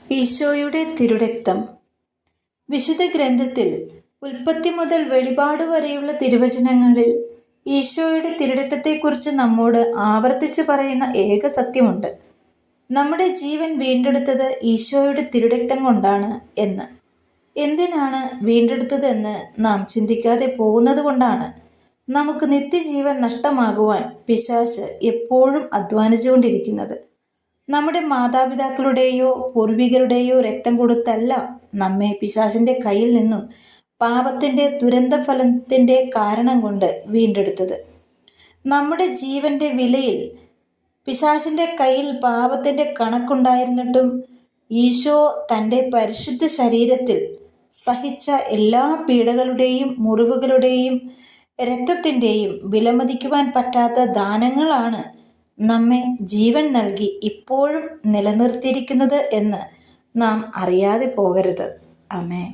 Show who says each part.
Speaker 1: ഈശോയുടെ തിരുരക്തം. വിശുദ്ധ ഗ്രന്ഥത്തിൽ ഉൽപ്പത്തി മുതൽ വെളിപാട് വരെയുള്ള തിരുവചനങ്ങളിൽ ഈശോയുടെ തിരുരക്തത്തെക്കുറിച്ച് നമ്മോട് ആവർത്തിച്ചു പറയുന്ന ഏക സത്യമുണ്ട്: നമ്മുടെ ജീവൻ വീണ്ടെടുത്തത് ഈശോയുടെ തിരുരക്തം കൊണ്ടാണ് എന്ന്. എന്തിനാണ് വീണ്ടെടുത്തതെന്ന് നാം ചിന്തിക്കാതെ പോകുന്നത് കൊണ്ടാണ് നമുക്ക് നിത്യജീവൻ നഷ്ടമാകുവാൻ പിശാച് എപ്പോഴും അധ്വാനിച്ചുകൊണ്ടിരിക്കുന്നത്. നമ്മുടെ മാതാപിതാക്കളുടെയോ പൂർവികരുടെയോ രക്തം കൊടുത്തല്ല നമ്മെ പിശാചിന്റെ കയ്യിൽ നിന്നും പാപത്തിന്റെ ദുരന്തഫലത്തിന്റെ കാരണം കൊണ്ട് വീണ്ടെടുത്തത്. നമ്മുടെ ജീവന്റെ വിലയിൽ പിശാചിന്റെ കയ്യിൽ പാപത്തിന്റെ കണക്കുണ്ടായിരുന്നിട്ടും ഈശോ തൻ്റെ പരിശുദ്ധ ശരീരത്തിൽ സഹിച്ച എല്ലാ പീഡകളുടെയും മുറിവുകളുടെയും രക്തത്തിൻ്റെയും വിലമതിക്കുവാൻ പറ്റാത്ത ദാനങ്ങളാണ് നമ്മെ ജീവൻ നൽകി ഇപ്പോഴും നിലനിർത്തിയിരിക്കുന്നത് എന്ന് നാം അറിയാതെ പോകരുത്. ആമേൻ.